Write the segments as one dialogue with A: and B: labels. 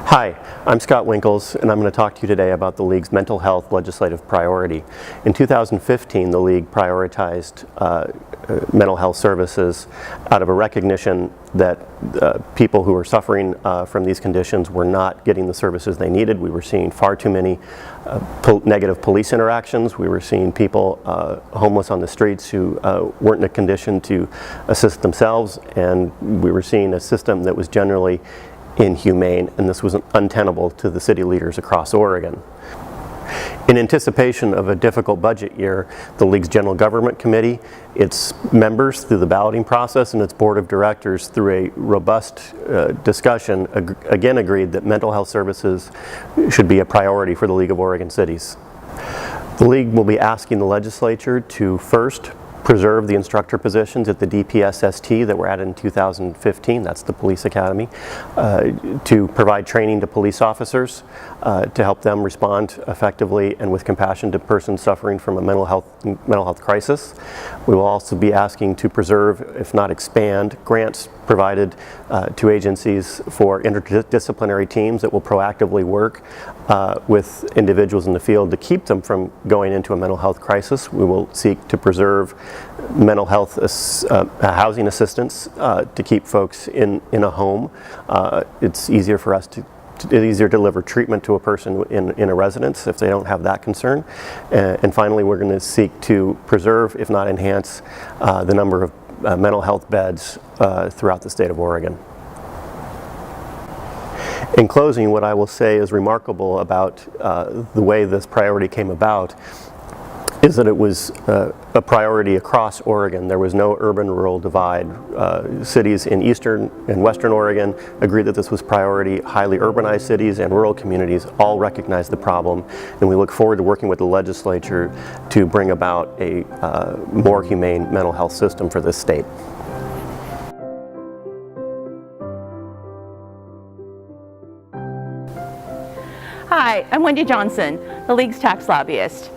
A: Hi, I'm Scott Winkles, and I'm going to talk to you today about the League's mental health legislative priority. In 2015, the League prioritized mental health services out of a recognition that people who were suffering from these conditions were not getting the services they needed. We were seeing far too many negative police interactions. We were seeing people homeless on the streets who weren't in a condition to assist themselves, and we were seeing a system that was generally inhumane, and this was untenable to the city leaders across Oregon. In anticipation of a difficult budget year, the League's General Government Committee, its members through the balloting process, and its board of directors through a robust discussion again agreed that mental health services should be a priority for the League of Oregon Cities. The League will be asking the legislature to first preserve the instructor positions at the DPSST that were added in 2015, that's the police academy, to provide training to police officers to help them respond effectively and with compassion to persons suffering from a mental health crisis. We will also be asking to preserve, if not expand, grants provided to agencies for interdisciplinary teams that will proactively work with individuals in the field to keep them from going into a mental health crisis. We will seek to preserve mental health housing assistance to keep folks in a home. It's easier for us to deliver treatment to a person in a residence if they don't have that concern. And finally, we're going to seek to preserve, if not enhance, the number of mental health beds throughout the state of Oregon. In closing, what I will say is remarkable about the way this priority came about is that it was a priority across Oregon. There was no urban-rural divide. Cities in eastern and western Oregon agreed that this was priority. Highly urbanized cities and rural communities all recognize the problem, and we look forward to working with the legislature to bring about a more humane mental health system for this state.
B: Hi, I'm Wendy Johnson, the League's tax lobbyist.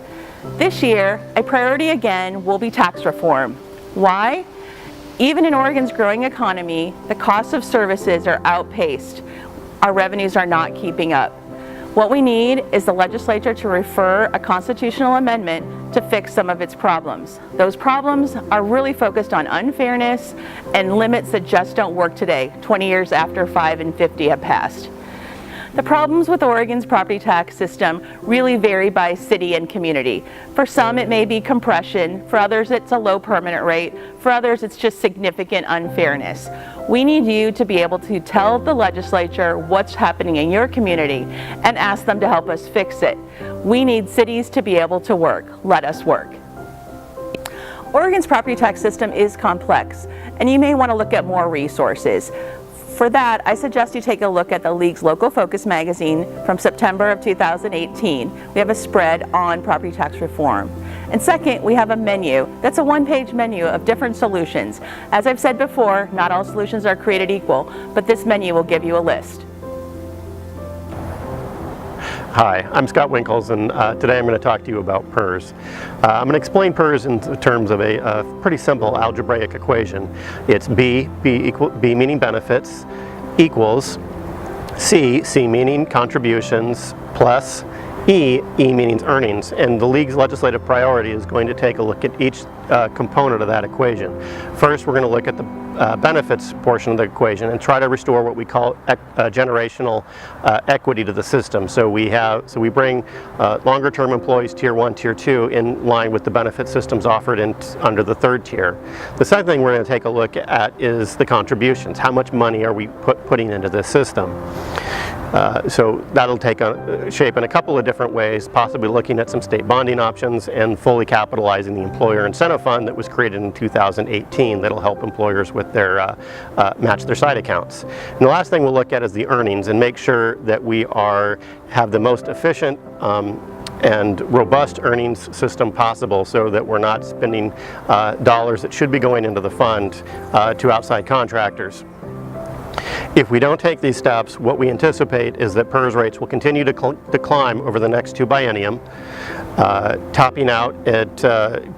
B: This year, a priority again will be tax reform. Why? Even in Oregon's growing economy, the costs of services are outpaced. Our revenues are not keeping up. What we need is the legislature to refer a constitutional amendment to fix some of its problems. Those problems are really focused on unfairness and limits that just don't work today, 20 years after 5 and 50 have passed. The problems with Oregon's property tax system really vary by city and community. For some it may be compression, for others it's a low permanent rate, for others it's just significant unfairness. We need you to be able to tell the legislature what's happening in your community and ask them to help us fix it. We need cities to be able to work. Let us work. Oregon's property tax system is complex, and you may want to look at more resources. For that, I suggest you take a look at the League's Local Focus magazine from September of 2018. We have a spread on property tax reform. And second, we have a menu. That's a one-page menu of different solutions. As I've said before, not all solutions are created equal, but this menu will give you a list.
A: Hi, I'm Scott Winkles, and today I'm going to talk to you about PERS. I'm going to explain PERS in terms of a pretty simple algebraic equation. It's B meaning benefits, equals C meaning contributions, plus E means earnings. And the League's legislative priority is going to take a look at each component of that equation. First, we're going to look at the benefits portion of the equation and try to restore what we call generational equity to the system. So we bring longer-term employees, Tier 1, Tier 2, in line with the benefit systems offered under the third tier. The second thing we're going to take a look at is the contributions. How much money are we putting into this system? So that'll take shape in a couple of different ways, possibly looking at some state bonding options and fully capitalizing the employer incentive fund that was created in 2018 that'll help employers with their match their side accounts. And the last thing we'll look at is the earnings and make sure that we have the most efficient and robust earnings system possible so that we're not spending dollars that should be going into the fund to outside contractors. If we don't take these steps, what we anticipate is that PERS rates will continue to climb over the next 2 biennium, topping out at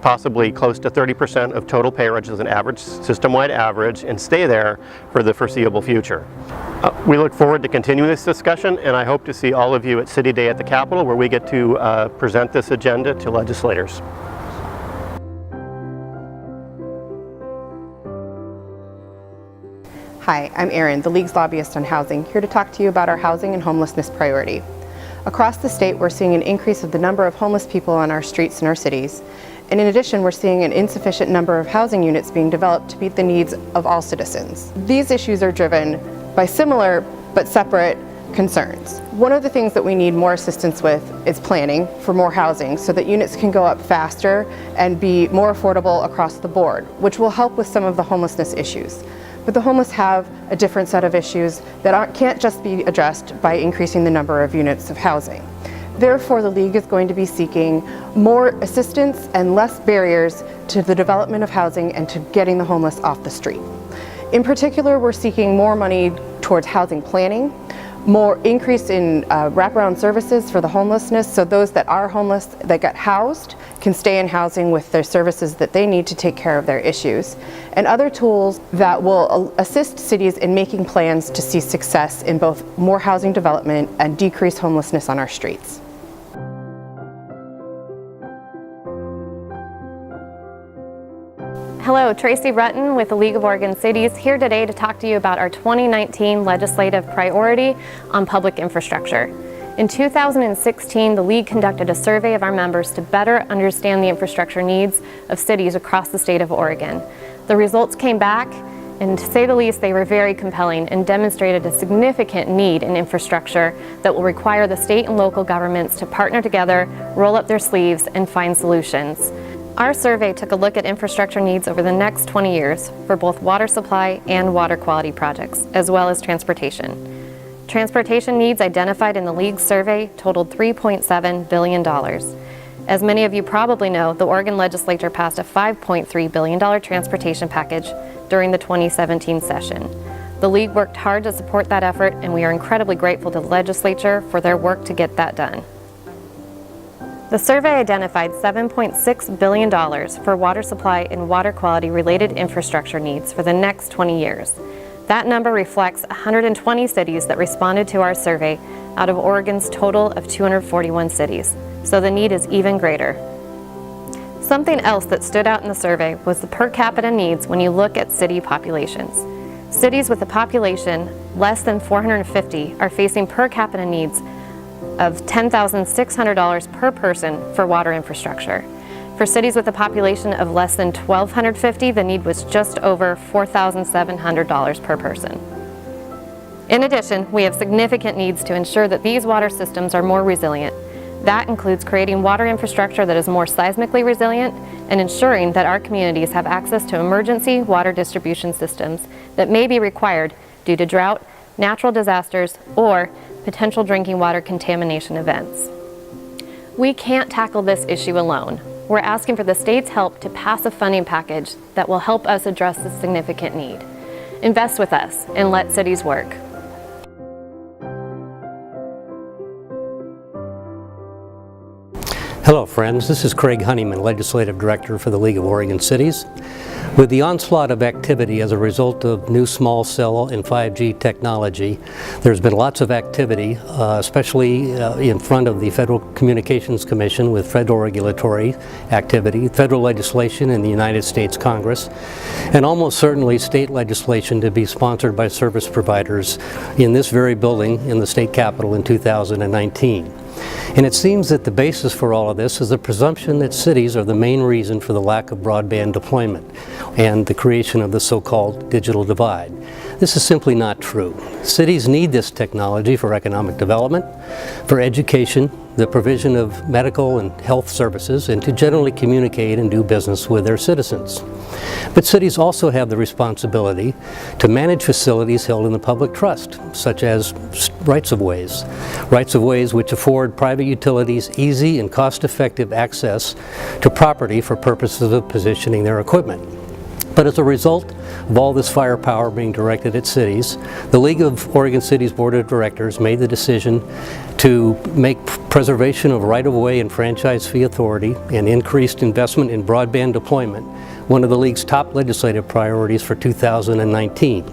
A: possibly close to 30% of total pay rates as an average, system-wide average, and stay there for the foreseeable future. We look forward to continuing this discussion, and I hope to see all of you at City Day at the Capitol, where we get to present this agenda to legislators.
C: Hi, I'm Erin, the League's lobbyist on housing, here to talk to you about our housing and homelessness priority. Across the state, we're seeing an increase of the number of homeless people on our streets in our cities. And in addition, we're seeing an insufficient number of housing units being developed to meet the needs of all citizens. These issues are driven by similar but separate concerns. One of the things that we need more assistance with is planning for more housing so that units can go up faster and be more affordable across the board, which will help with some of the homelessness issues. But the homeless have a different set of issues that can't just be addressed by increasing the number of units of housing. Therefore, the League is going to be seeking more assistance and less barriers to the development of housing and to getting the homeless off the street. In particular, we're seeking more money towards housing planning, more increase in wraparound services for the homelessness, so those that are homeless that get housed can stay in housing with their services that they need to take care of their issues, and other tools that will assist cities in making plans to see success in both more housing development and decrease homelessness on our streets.
D: Hello, Tracy Rutten with the League of Oregon Cities, here today to talk to you about our 2019 legislative priority on public infrastructure. In 2016, the League conducted a survey of our members to better understand the infrastructure needs of cities across the state of Oregon. The results came back, and to say the least, they were very compelling and demonstrated a significant need in infrastructure that will require the state and local governments to partner together, roll up their sleeves, and find solutions. Our survey took a look at infrastructure needs over the next 20 years for both water supply and water quality projects, as well as transportation. Transportation needs identified in the League's survey totaled $3.7 billion. As many of you probably know, the Oregon legislature passed a $5.3 billion transportation package during the 2017 session. The League worked hard to support that effort, and we are incredibly grateful to the legislature for their work to get that done. The survey identified $7.6 billion for water supply and water quality related infrastructure needs for the next 20 years. That number reflects 120 cities that responded to our survey out of Oregon's total of 241 cities, so the need is even greater. Something else that stood out in the survey was the per capita needs when you look at city populations. Cities with a population less than 450 are facing per capita needs of $10,600 per person for water infrastructure. For cities with a population of less than 1,250, the need was just over $4,700 per person. In addition, we have significant needs to ensure that these water systems are more resilient. That includes creating water infrastructure that is more seismically resilient and ensuring that our communities have access to emergency water distribution systems that may be required due to drought, natural disasters, or potential drinking water contamination events. We can't tackle this issue alone. We're asking for the state's help to pass a funding package that will help us address this significant need. Invest with us and let cities work.
E: Hello friends, this is Craig Honeyman, Legislative Director for the League of Oregon Cities. With the onslaught of activity as a result of new small cell and 5G technology, there's been lots of activity, especially in front of the Federal Communications Commission with federal regulatory activity, federal legislation in the United States Congress, and almost certainly state legislation to be sponsored by service providers in this very building in the state capitol in 2019. And it seems that the basis for all of this is the presumption that cities are the main reason for the lack of broadband deployment and the creation of the so-called digital divide. This is simply not true. Cities need this technology for economic development, for education, the provision of medical and health services, and to generally communicate and do business with their citizens. But cities also have the responsibility to manage facilities held in the public trust, such as rights-of-ways which afford private utilities easy and cost-effective access to property for purposes of positioning their equipment. But as a result of all this firepower being directed at cities, the League of Oregon Cities Board of Directors made the decision to make preservation of right-of-way and franchise fee authority and increased investment in broadband deployment one of the League's top legislative priorities for 2019.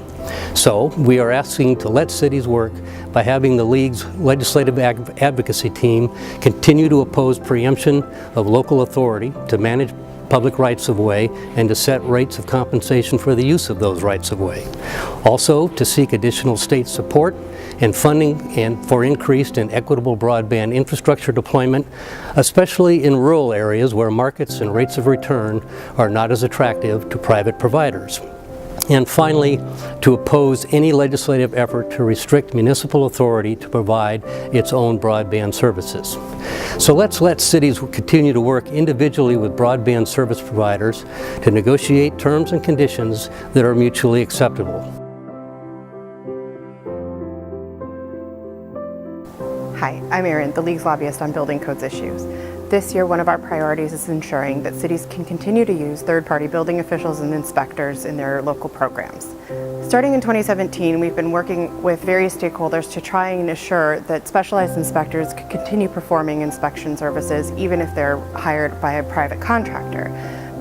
E: So we are asking to let cities work by having the League's legislative advocacy team continue to oppose preemption of local authority to manage public rights-of-way and to set rates of compensation for the use of those rights-of-way. Also, to seek additional state support and funding for increased and equitable broadband infrastructure deployment, especially in rural areas where markets and rates of return are not as attractive to private providers. And finally, to oppose any legislative effort to restrict municipal authority to provide its own broadband services. So let's let cities continue to work individually with broadband service providers to negotiate terms and conditions that are mutually acceptable.
C: Hi, I'm Erin, the League's lobbyist on building codes issues. This year, one of our priorities is ensuring that cities can continue to use third-party building officials and inspectors in their local programs. Starting in 2017, we've been working with various stakeholders to try and assure that specialized inspectors could continue performing inspection services even if they're hired by a private contractor.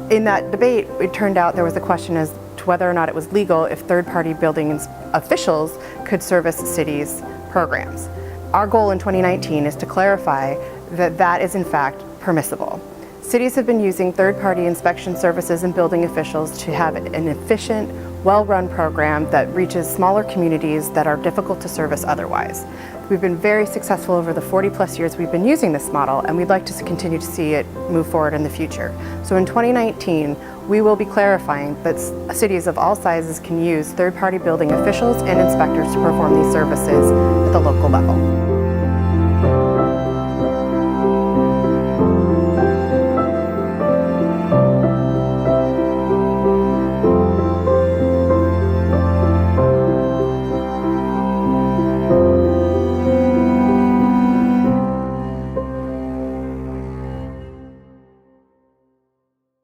C: In that debate, it turned out there was a question as to whether or not it was legal if third-party building officials could service cities' programs. Our goal in 2019 is to clarify that that is in fact permissible. Cities have been using third-party inspection services and building officials to have an efficient, well-run program that reaches smaller communities that are difficult to service otherwise. We've been very successful over the 40+ years we've been using this model, and we'd like to continue to see it move forward in the future. So in 2019, we will be clarifying that cities of all sizes can use third-party building officials and inspectors to perform these services at the local level.